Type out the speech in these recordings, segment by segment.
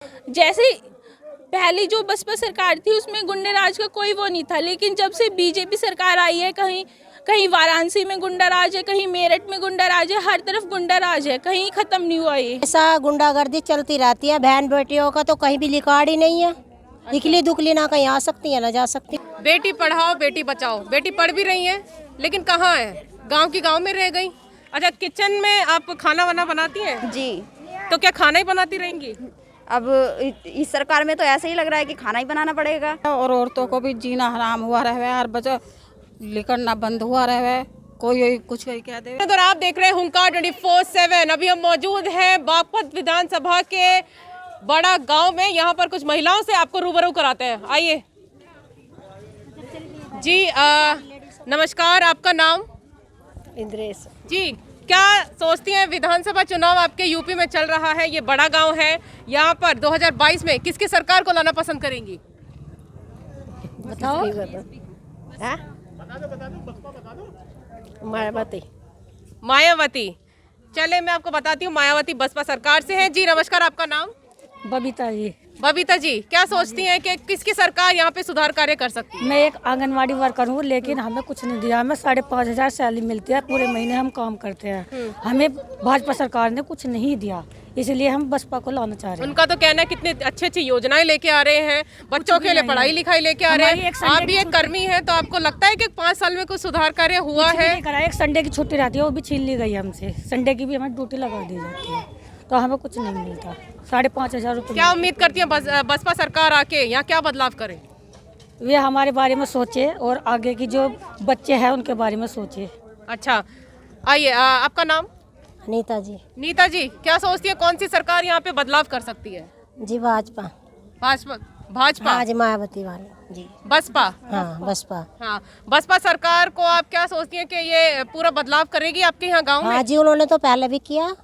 जैसे पहली जो बसपा सरकार थी उसमें गुंडा राज का कोई वो नहीं था, लेकिन जब से बीजेपी सरकार आई है, कहीं कहीं वाराणसी में गुंडा राज है, कहीं मेरठ में गुंडा राज है, हर तरफ गुंडा राज है, कहीं खत्म नहीं हुआ ये। ऐसा गुंडागर्दी चलती रहती है, बहन बेटियों का तो कहीं भी रिकॉर्ड ही नहीं है। निकली दुखली ना कहीं आ सकती है ना जा सकती। बेटी पढ़ाओ बेटी बचाओ, बेटी पढ़ भी रही है लेकिन कहाँ है, गांव की गांव में रह गई। अच्छा, किचन में आप खाना वाना बनाती हैं? जी। तो क्या खाना ही बनाती रहेंगी? अब इस सरकार में तो ऐसे ही लग रहा है कि खाना ही बनाना पड़ेगा। और औरतों को भी जीना हराम हुआ रहे, हर बच्चा निकलना बंद हुआ रहे, कोई कुछ कोई कह दे। अगर आप देख रहे हैं हुंकार 24/7, अभी हम मौजूद हैं बागपत विधानसभा के बड़ा गांव में। यहाँ पर कुछ महिलाओं से आपको रूबरू कराते हैं, आइए जी। नमस्कार, आपका नाम? इंद्रेश जी, क्या सोचती हैं विधानसभा चुनाव आपके यूपी में चल रहा है, ये बड़ा गांव है, यहाँ पर 2022 में किसकी सरकार को लाना पसंद करेंगी? बताओ। मायावती। मायावती। चले मैं आपको बताती हूँ, मायावती बसपा सरकार से है। जी नमस्कार, आपका नाम? बबीता जी। बबीता जी, क्या सोचती हैं कि किसकी सरकार यहाँ पे सुधार कार्य कर सकती है? मैं एक आंगनवाड़ी वर्कर हूँ, लेकिन हमें कुछ नहीं दिया। हमें 5,500 सैलरी मिलती है, पूरे महीने हम काम करते हैं। हमें भाजपा सरकार ने कुछ नहीं दिया, इसलिए हम बसपा को लाना चाह रहे हैं। उनका तो कहना है कितनी अच्छी अच्छी योजनाएं लेके आ रहे हैं, बच्चों के लिए पढ़ाई लिखाई लेके आ रहे हैं। आप भी एक कर्मी हैं, तो आपको लगता है कि 5 साल में कुछ सुधार कार्य हुआ है? एक संडे की छुट्टी रहती है, वो भी छीन ली गई हमसे। संडे की भी हमें ड्यूटी लगा दी जाती है, तो हमें कुछ नहीं मिलता। 5,500 रुपये। क्या उम्मीद करती हैं बसपा सरकार आके यहाँ क्या बदलाव करे? वे हमारे बारे में सोचे और आगे की जो बच्चे हैं उनके बारे में सोचे। अच्छा, आइए, आपका नाम? नीता जी। नीता जी, क्या सोचती है कौन सी सरकार यहाँ पे बदलाव कर सकती है? जी भाजपा। भाजपा। भाजपा? हाँ जी, मायावती वाले जी। बसपा? हाँ बसपा। हाँ, बसपा सरकार को आप क्या सोचती हैं कि ये पूरा बदलाव करेगी आपके यहाँ गांव में? हाँ जी, उन्होंने तो पहले भी किया।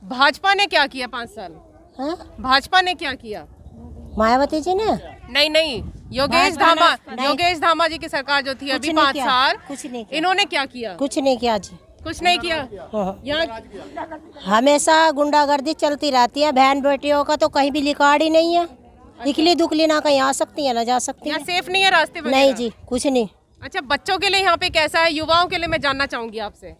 भाजपा ने क्या किया 5 साल? हाँ? भाजपा ने क्या किया? मायावती जी ने नहीं नहीं, योगेश धामा जी की सरकार जो थी अभी 5 साल, कुछ नहीं किया। इन्होंने क्या किया? कुछ नहीं किया जी। कुछ नहीं किया। हाँ। यहाँ हमेशा गुंडागर्दी चलती रहती है, बहन बेटियों का तो कहीं भी रिकॉर्ड ही नहीं है। निकली दुखली ना कहीं आ सकती है ना जा सकती है। यहाँ सेफ नहीं है रास्ते वगैरह? नहीं जी, कुछ नहीं। अच्छा, बच्चों के लिए यहाँ पे कैसा है, युवाओं के लिए मैं जानना चाहूंगी आपसे।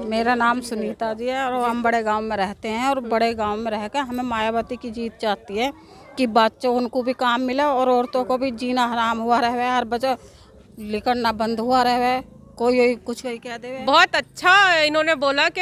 मेरा नाम सुनीता जी है और हम बड़े गांव में रहते हैं, और बड़े गांव में रहकर हमें मायावती की जीत चाहती है कि बच्चों उनको भी काम मिले और औरतों को भी जीना हराम हुआ रहे, हर बच्चा निकलना बंद हुआ रहे, कोई कुछ कोई कह दे। बहुत अच्छा इन्होंने बोला कि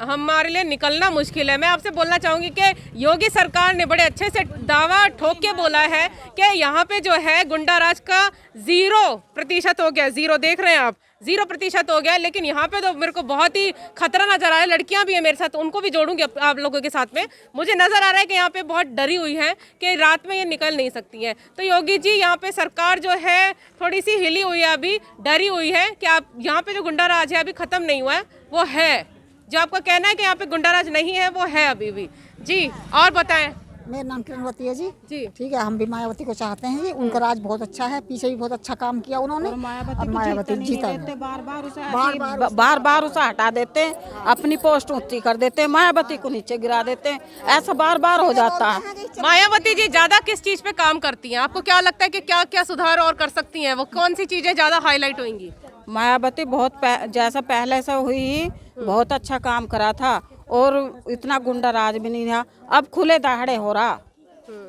हमारे लिए निकलना मुश्किल है। मैं आपसे बोलना चाहूँगी कि योगी सरकार ने बड़े अच्छे से दावा ठोक के बोला है कि यहाँ पे जो है गुंडा राज का 0% हो गया। 0 देख रहे हैं आप, 0% हो गया। लेकिन यहाँ पे तो मेरे को बहुत ही खतरा नजर आ रहा है। लड़कियाँ भी हैं मेरे साथ, उनको भी जोड़ूंगी आप लोगों के साथ में। मुझे नजर आ रहा है कि यहाँ पे बहुत डरी हुई है कि रात में ये निकल नहीं सकती हैं। तो योगी जी, यहाँ पे सरकार जो है थोड़ी सी हिली हुई है, अभी डरी हुई है कि आप यहाँ पे जो गुंडा राज है अभी खत्म नहीं हुआ है, वो है। जो आपका कहना है कि यहाँ पे गुंडा राज नहीं है, वो है अभी भी। जी, और बताएं। मेरा नाम किरणवती है जी। जी, ठीक है, हम भी मायावती को चाहते हैं जी। उनका राज बहुत अच्छा है, पीछे भी बहुत अच्छा काम किया उन्होंने। और मायावती जीता बार बार उसे हटा देते हैं, अपनी पोस्ट ऊंची कर देते हैं, मायावती को नीचे गिरा देते हैं, ऐसा बार बार हो जाता है। मायावती जी ज्यादा किस चीज पे काम करती हैं? आपको क्या लगता है कि क्या क्या सुधार और कर सकती हैं? वो कौन सी चीजें ज्यादा हाईलाइट होंगी? मायावती बहुत जैसा पहले से हुई बहुत अच्छा काम करा था, और इतना गुंडा राज भी नहीं था, अब खुले दहाड़े हो रहा।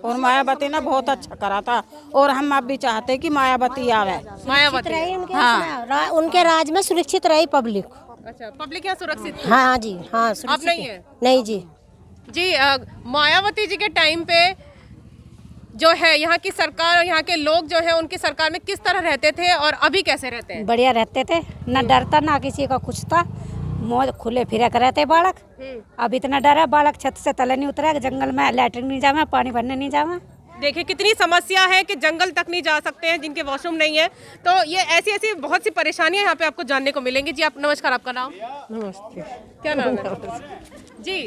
और मायावती ने बहुत अच्छा करा था, और हम अब भी चाहते कि मायावती आवे। मायावती, हाँ, उनके राज में सुरक्षित रही पब्लिक। अच्छा, पब्लिक यहाँ सुरक्षित है? हाँ जी, हाँ अब सुरक्षित नहीं है? नहीं जी। जी, मायावती जी के टाइम पे जो है यहाँ की सरकार, यहाँ के लोग जो है उनकी सरकार में किस तरह रहते थे और अभी कैसे रहते हैं? बढ़िया रहते थे, ना डरता ना किसी का कुछ था, मौज खुले फिरे कर रहते बालक। अब इतना डर है, बालक छत से तले नहीं उतरा, जंगल में लैट्रिन नहीं जावे, पानी भरने नहीं जावे। देखिए कितनी समस्या है कि जंगल तक नहीं जा सकते हैं, जिनके वॉशरूम नहीं है। तो ये ऐसी ऐसी बहुत सी परेशानियां यहाँ पे आपको जानने को मिलेंगी। जी, आप नमस्कार, आपका नाम? नमस्ते। क्या नाम है? जी,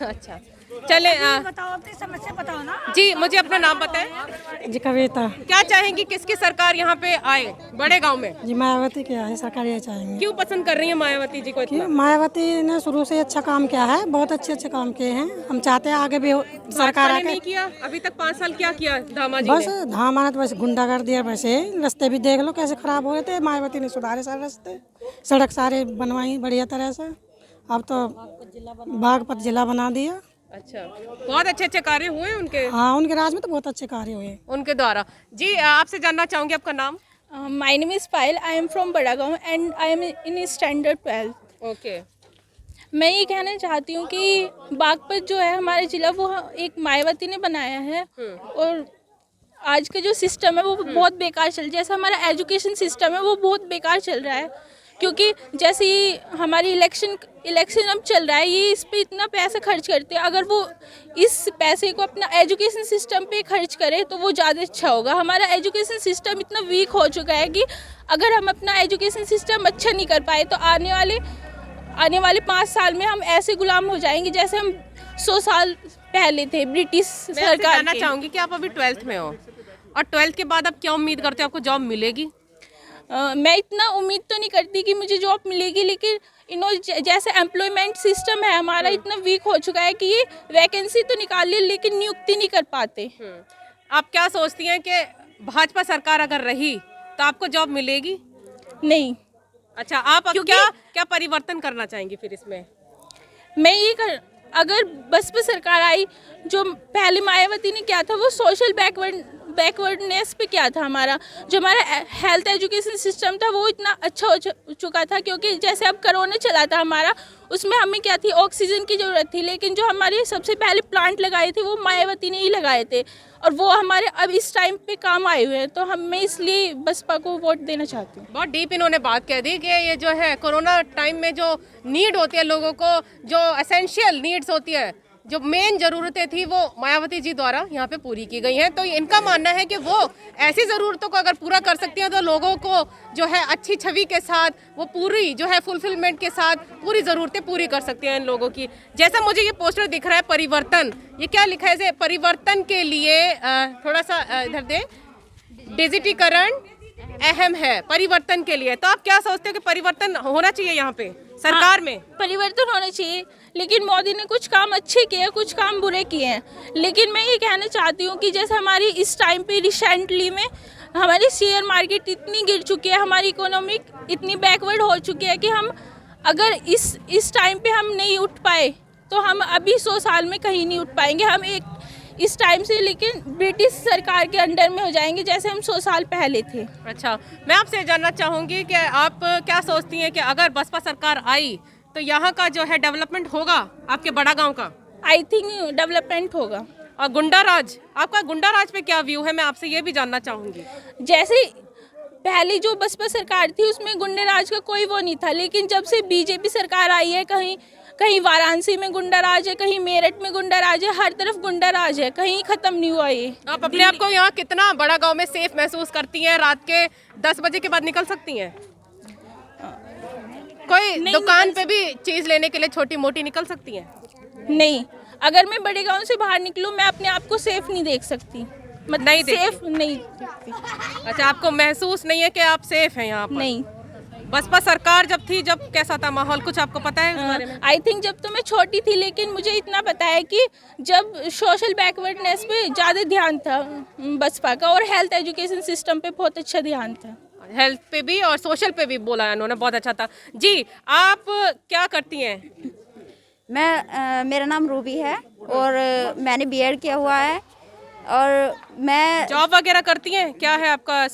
अच्छा, चले बताओ अपनी समस्या बताओ ना। जी मुझे अपना नाम बताएं। जी कविता। क्या चाहेंगी किसकी सरकार यहाँ पे आए बड़े गांव में? जी मायावती के है, सरकार ये चाहेंगे। क्यों पसंद कर रही है मायावती जी को इतना? मायावती ने शुरू से अच्छा काम किया है, बहुत अच्छे काम किए हैं। हम चाहते हैं आगे भी सरकार भाजपा ने आके नहीं किया अभी तक 5 साल। क्या किया धामा जी बस ने? धामाना तो बस गुंडागर्दी है। वैसे रास्ते भी देख लो कैसे खराब हो रहे थे, मायावती ने सुधारे सारे रास्ते, सड़क सारे बनवाई बढ़िया तरह से। अब तो बागपत जिला बना दिया। अच्छा बहुत अच्छे कार्य हुए उनके। हाँ उनके राज में तो बहुत अच्छे कार्य हुए उनके द्वारा। जी आपसे जानना चाहूंगी आपका नाम? My name is Payal, I am from Badagaon and I am in standard 12। Okay. मैं ये कहना चाहती हूँ कि बागपत जो है हमारा ज़िला, वो एक मायावती ने बनाया है। और आज का जो सिस्टम है वो बहुत बेकार चल रहा है। जैसे हमारा एजुकेशन सिस्टम है वो बहुत बेकार चल रहा है, क्योंकि जैसे ही हमारी इलेक्शन अब चल रहा है, ये इस पे इतना पैसा खर्च करते हैं। अगर वो इस पैसे को अपना एजुकेशन सिस्टम पे खर्च करे तो वो ज़्यादा अच्छा होगा। हमारा एजुकेशन सिस्टम इतना वीक हो चुका है कि अगर हम अपना एजुकेशन सिस्टम अच्छा नहीं कर पाए तो आने वाले 5 साल में हम ऐसे गुलाम हो जाएंगे जैसे हम 100 साल पहले थे ब्रिटिश सरकार के। जानना चाहूंगी कि आप अभी 12th में हो और 12th के बाद आप क्या उम्मीद करते हो आपको जॉब मिलेगी? मैं इतना उम्मीद तो नहीं करती कि मुझे जॉब मिलेगी, लेकिन जैसे एम्प्लॉयमेंट सिस्टम है हमारा इतना वीक हो चुका है कि ये वैकेंसी तो निकाल ले लेकिन नियुक्ति नहीं कर पाते। आप क्या सोचती हैं कि भाजपा सरकार अगर रही तो आपको जॉब मिलेगी? नहीं। अच्छा आप अब क्या परिवर्तन करना चाहेंगी फिर इसमें? मैं अगर बसपा सरकार आई, जो पहले मायावती ने किया था वो सोशल बैकवर्डनेस पे क्या था। हमारा जो हमारा हेल्थ एजुकेशन सिस्टम था वो इतना अच्छा हो चुका था, क्योंकि जैसे अब कोरोना चला था हमारा, उसमें हमें क्या थी, ऑक्सीजन की ज़रूरत थी। लेकिन जो हमारे सबसे पहले प्लांट लगाए थे वो मायावती ने ही लगाए थे, और वो हमारे अब इस टाइम पे काम आए हुए हैं। तो मैं इसलिए बसपा को वोट देना चाहती हूँ। बहुत डीप इन्होंने बात कह दी कि ये जो है कोरोना टाइम में जो नीड होती है लोगों को, जो एसेंशियल नीड्स होती है, जो मेन ज़रूरतें थी वो मायावती जी द्वारा यहाँ पे पूरी की गई हैं। तो इनका मानना है कि वो ऐसी ज़रूरतों को अगर पूरा कर सकती हैं तो लोगों को जो है अच्छी छवि के साथ, वो पूरी जो है फुलफिलमेंट के साथ पूरी ज़रूरतें पूरी कर सकती हैं इन लोगों की। जैसा मुझे ये पोस्टर दिख रहा है परिवर्तन, ये क्या लिखा है? परिवर्तन के लिए थोड़ा सा इधर दें, डिजिटीकरण अहम है परिवर्तन के लिए। तो आप क्या सोचते हो कि परिवर्तन होना चाहिए यहाँ पे सरकार में? परिवर्तन होना चाहिए, लेकिन मोदी ने कुछ काम अच्छे किए, कुछ काम बुरे किए हैं। लेकिन मैं ये कहना चाहती हूँ कि जैसे हमारी इस टाइम पे रिसेंटली में हमारी शेयर मार्केट इतनी गिर चुकी है, हमारी इकोनॉमिक इतनी बैकवर्ड हो चुकी है कि हम अगर इस टाइम पे हम नहीं उठ पाए तो हम अभी 100 साल में कहीं नहीं उठ पाएंगे। हम इस टाइम से लेकिन ब्रिटिश सरकार के अंडर में हो जाएंगे जैसे हम 100 साल पहले थे। अच्छा मैं आपसे जानना चाहूँगी कि आप क्या सोचती हैं कि अगर बसपा सरकार आई तो यहाँ का जो है डेवलपमेंट होगा आपके बड़ा गांव का? आई थिंक डेवलपमेंट होगा। और गुंडाराज, आपका गुंडाराज पे क्या व्यू है, मैं आपसे ये भी जानना चाहूँगी। जैसे पहले जो बसपा सरकार थी उसमें गुंडाराज का कोई वो नहीं था, लेकिन जब से बीजेपी सरकार आई है, कहीं वाराणसी में गुंडाराज है, कहीं मेरठ में गुंडाराज है, हर तरफ गुंडाराज है, कहीं ख़त्म नहीं हुआ ये। आप अपने आप को यहाँ कितना बड़ा गांव में सेफ महसूस करती हैं? रात के 10 बजे के बाद निकल सकती हैं? कोई दुकान पे भी चीज़ लेने के लिए छोटी मोटी निकल सकती हैं? नहीं, अगर मैं बड़े गांव से बाहर निकलूँ मैं अपने आप को सेफ नहीं देख सकती। मतलब नहीं सेफ नहीं देखती। अच्छा आपको महसूस नहीं है कि आप सेफ हैं यहाँ पर? नहीं। बसपा सरकार जब थी, जब कैसा था माहौल, कुछ आपको पता है उस बारे में? आई थिंक जब तो मैं छोटी थी, लेकिन मुझे इतना पता है कि जब सोशल बैकवर्डनेस पे ज़्यादा ध्यान था बसपा का, और हेल्थ एजुकेशन सिस्टम पे बहुत अच्छा ध्यान था। हेल्थ पे भी और सोशल पे भी बोला उन्होंने, बहुत अच्छा था। जी आप क्या करती हैं? मेरा नाम रूबी है और मैंने बीएड किया हुआ है और मैं जॉब वगैरह करती हैं? क्या है आपका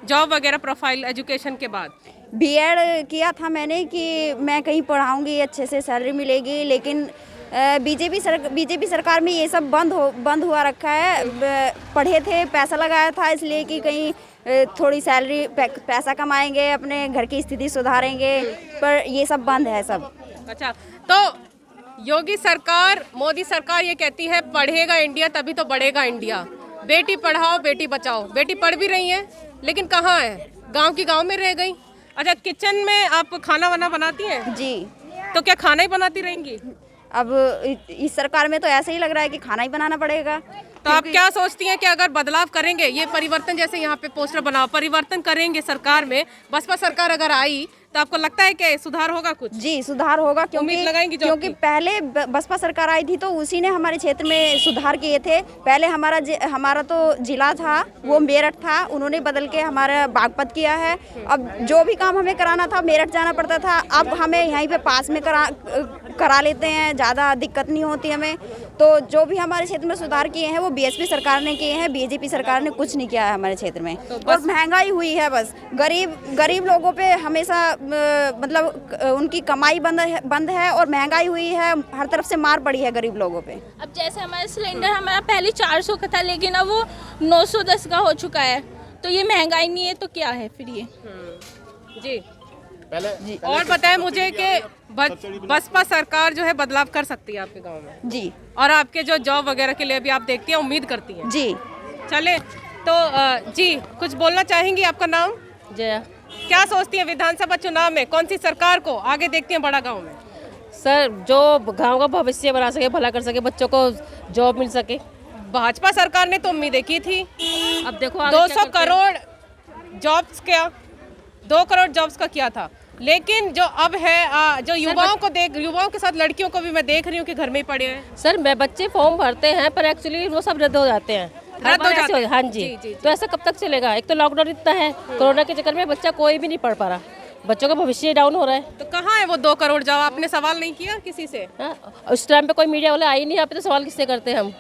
जॉब वगैरह प्रोफाइल एजुकेशन के बाद? बीएड किया था मैंने कि मैं कहीं पढ़ाऊंगी, अच्छे से सैलरी मिलेगी, लेकिन बीजेपी सरकार में ये सब बंद हुआ रखा है। पढ़े थे, पैसा लगाया था इसलिए कि कहीं थोड़ी सैलरी पैसा कमाएंगे, अपने घर की स्थिति सुधारेंगे, पर ये सब बंद है सब। अच्छा तो योगी सरकार, मोदी सरकार ये कहती है पढ़ेगा इंडिया तभी तो बढ़ेगा इंडिया, बेटी पढ़ाओ बेटी बचाओ। बेटी पढ़ भी रही हैं लेकिन कहाँ है? गांव की गांव में रह गई। अच्छा किचन में आप खाना वाना बनाती हैं? जी। तो क्या खाना ही बनाती रहेंगी? अब इस सरकार में तो ऐसे ही लग रहा है कि खाना ही बनाना पड़ेगा। तो आप क्या सोचती हैं कि अगर बदलाव करेंगे, ये परिवर्तन जैसे यहाँ पे पोस्टर बनाओ, परिवर्तन करेंगे सरकार में, बसपा सरकार अगर आई तो आपको लगता है कि सुधार होगा कुछ? जी सुधार होगा, उम्मीद लगाएंगी जॉब क्योंकि की? पहले बसपा सरकार आई थी तो उसी ने हमारे क्षेत्र में सुधार किए थे। पहले हमारा तो जिला था वो मेरठ था, उन्होंने बदल के हमारा बागपत किया है। अब जो भी काम हमें कराना था मेरठ जाना पड़ता था, अब हमें यहीं पे पास में करा लेते हैं, ज़्यादा दिक्कत नहीं होती हमें। तो जो भी हमारे क्षेत्र में सुधार किए हैं वो बीएसपी सरकार ने किए हैं, बीजेपी सरकार ने कुछ नहीं किया है हमारे क्षेत्र में। और महंगाई हुई है, बस गरीब लोगों पे हमेशा मतलब उनकी कमाई बंद है और महंगाई हुई है, हर तरफ से मार पड़ी है गरीब लोगों पे। अब जैसे हमारा सिलेंडर हमारा पहले 400 का था लेकिन अब वो 910 का हो चुका है, तो ये महंगाई नहीं है तो क्या है फिर ये? जी जी। और बताएं मुझे कि बसपा सरकार जो है बदलाव कर सकती है आपके गांव में? जी। और आपके जो जॉब वगैरह के लिए भी आप देखती हैं, उम्मीद करती हैं? जी। चले तो जी कुछ बोलना चाहेंगी? आपका नाम? जया। क्या सोचती है विधानसभा चुनाव में कौन सी सरकार को आगे देखती हैं बड़ा गांव में? सर जो गांव का भविष्य बना सके, भला कर सके, बच्चों को जॉब मिल सके। भाजपा सरकार ने तो उम्मीदें की थी। अब देखो आगे 200 क्या करते हैं। करोड़ जॉब्स क्या 2 करोड़ जॉब्स का किया था, लेकिन जो अब है जो युवाओं के साथ लड़कियों को भी मैं देख रही हूँ कि घर में ही पड़े हैं। सर मैं बच्चे फॉर्म भरते हैं पर एक्चुअली वो सब रद्द हो जाते हैं। रद्द हो जाते हैं? हाँ जी, जी। तो ऐसा कब तक चलेगा? एक तो लॉकडाउन इतना है, कोरोना के चक्कर में बच्चा कोई भी नहीं पढ़ पा रहा, बच्चों का भविष्य डाउन हो रहा है। तो कहाँ है वो 2 करोड़ जॉब? आपने सवाल नहीं किया किसी से? हाँ, उस टाइम पे कोई मीडिया वाला आई नहीं, यहाँ पे तो सवाल किससे करते हैं हम?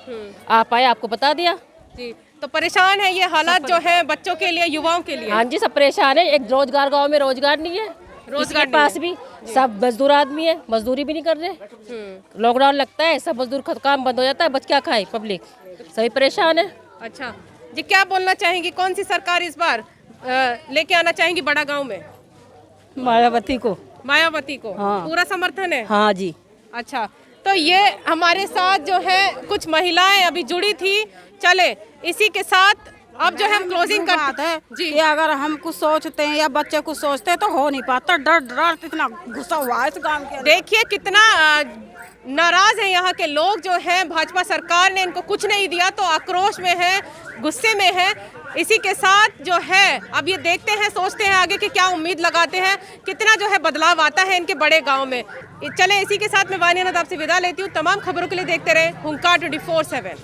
आप आए, आपको बता दिया। जी। तो परेशान है ये हालात जो है बच्चों के लिए, युवाओं के लिए? हाँ जी, सब परेशान है। एक रोजगार, गाँव में रोजगार नहीं है, रोजगार के पास भी सब मजदूर आदमी है, मजदूरी भी नहीं कर रहे। लॉकडाउन लगता है, सब मजदूर काम बंद हो जाता है, बच क्या खाए पब्लिक, सभी परेशान है। अच्छा जी, क्या बोलना चाहेंगी? कौन सी सरकार इस बार लेके आना चाहेंगी बड़ा गांव में? मायावती को। मायावती को? हाँ। पूरा समर्थन है? हाँ जी। अच्छा, तो ये हमारे साथ जो है कुछ महिलाएं अभी जुड़ी थी। चले इसी के साथ अब जो है हम क्लोजिंग करते हैं जी। कि अगर हम कुछ सोचते हैं या बच्चे कुछ सोचते हैं तो हो नहीं पाता, डर इतना गुस्सा हुआ है इस गांव के। देखिए कितना नाराज है यहाँ के लोग जो हैं, भाजपा सरकार ने इनको कुछ नहीं दिया तो आक्रोश में है, गुस्से में है। इसी के साथ जो है अब ये देखते हैं, सोचते हैं आगे कि क्या उम्मीद लगाते हैं, कितना जो है बदलाव आता है इनके बड़े गांव में। चले इसी के साथ मैं वानिया नदाब से विदा लेती हूँ। तमाम खबरों के लिए देखते रहे हुंकार 24/7।